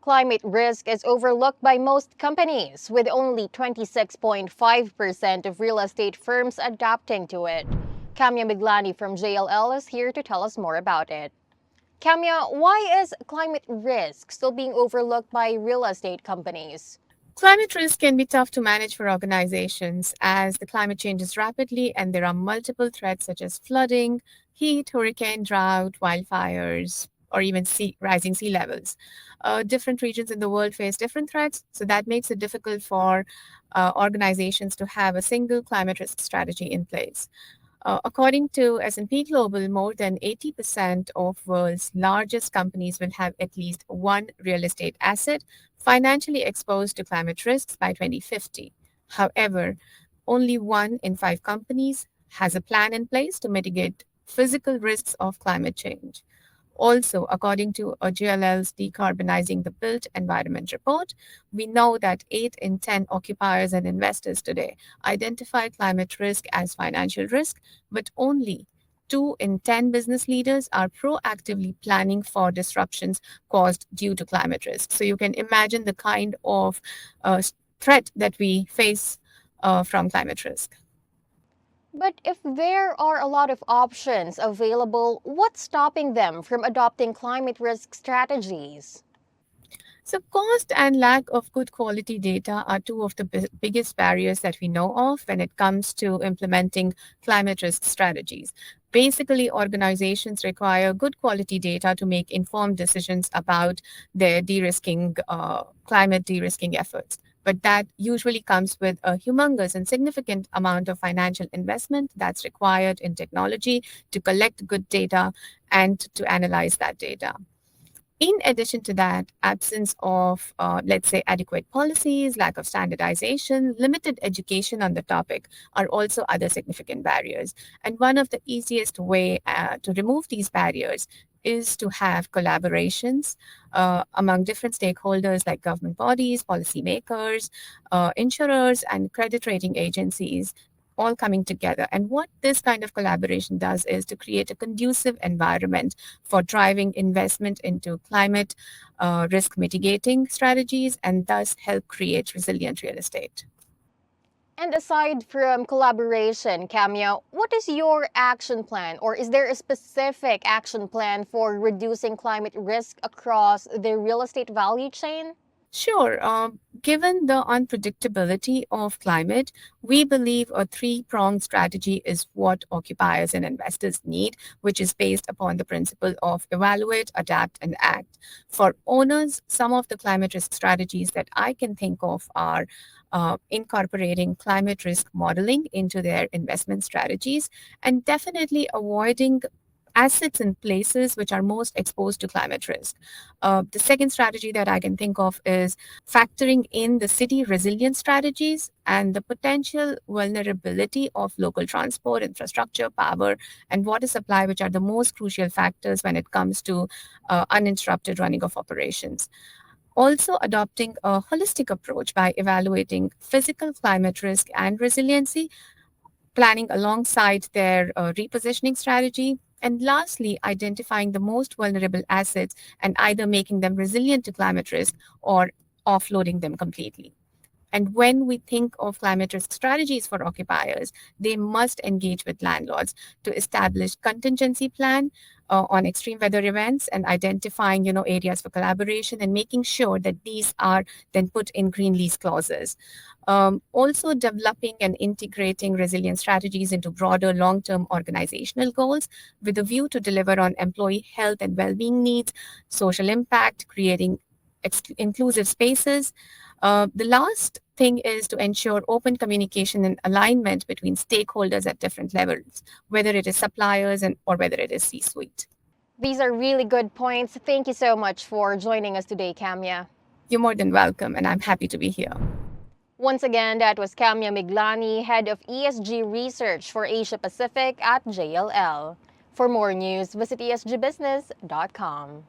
climate risk is overlooked by most companies, with only 26.5% of real estate firms adapting to it. Kamya Miglani from JLL is here to tell us more about it. Kamya, why is climate risk still being overlooked by real estate companies? Climate risk can be tough to manage for organizations as the climate changes rapidly and there are multiple threats such as flooding, heat, hurricane, drought, wildfires, or even rising sea levels. Different regions in the world face different threats, so that makes it difficult for organizations to have a single climate risk strategy in place. According to S&P Global, more than 80% of world's largest companies will have at least one real estate asset financially exposed to climate risks by 2050. However, only one in five companies has a plan in place to mitigate physical risks of climate change. Also, according to JLL's Decarbonizing the Built Environment report, we know that 8 in 10 occupiers and investors today identify climate risk as financial risk, but only 2 in 10 business leaders are proactively planning for disruptions caused due to climate risk. So you can imagine the kind of threat that we face from climate risk. But if there are a lot of options available, what's stopping them from adopting climate risk strategies? So, cost and lack of good quality data are two of the biggest barriers that we know of when it comes to implementing climate risk strategies. Basically, organizations require good quality data to make informed decisions about their climate de risking efforts. But that usually comes with a humongous and significant amount of financial investment that's required in technology to collect good data and to analyze that data. In addition to that, absence of, let's say, adequate policies, lack of standardization, limited education on the topic are also other significant barriers. And one of the easiest way to remove these barriers is to have collaborations among different stakeholders like government bodies, policymakers, insurers, and credit rating agencies all coming together. And what this kind of collaboration does is to create a conducive environment for driving investment into climate risk mitigating strategies and thus help create resilient real estate. And aside from collaboration, Cameo, what is your action plan? Or is there a specific action plan for reducing climate risk across the real estate value chain? Sure. Given the unpredictability of climate, we believe a three-pronged strategy is what occupiers and investors need, which is based upon the principle of evaluate, adapt, and act. For owners, some of the climate risk strategies that I can think of are incorporating climate risk modeling into their investment strategies and definitely avoiding assets in places which are most exposed to climate risk. The second strategy that I can think of is factoring in the city resilience strategies and the potential vulnerability of local transport, infrastructure, power, and water supply, which are the most crucial factors when it comes to uninterrupted running of operations. Also, adopting a holistic approach by evaluating physical climate risk and resiliency, planning alongside their repositioning strategy, and lastly, identifying the most vulnerable assets and either making them resilient to climate risk or offloading them completely. And when we think of climate risk strategies for occupiers, they must engage with landlords to establish contingency plan on extreme weather events and identifying, areas for collaboration and making sure that these are then put in green lease clauses. Also, developing and integrating resilience strategies into broader long-term organizational goals with a view to deliver on employee health and well-being needs, social impact, creating inclusive spaces. The last thing is to ensure open communication and alignment between stakeholders at different levels, whether it is suppliers or whether it is C-suite. These are really good points. Thank you so much for joining us today, Camia. You're more than welcome, and I'm happy to be here. Once again, that was Camia Miglani, Head of ESG Research for Asia Pacific at JLL. For more news, visit esgbusiness.com.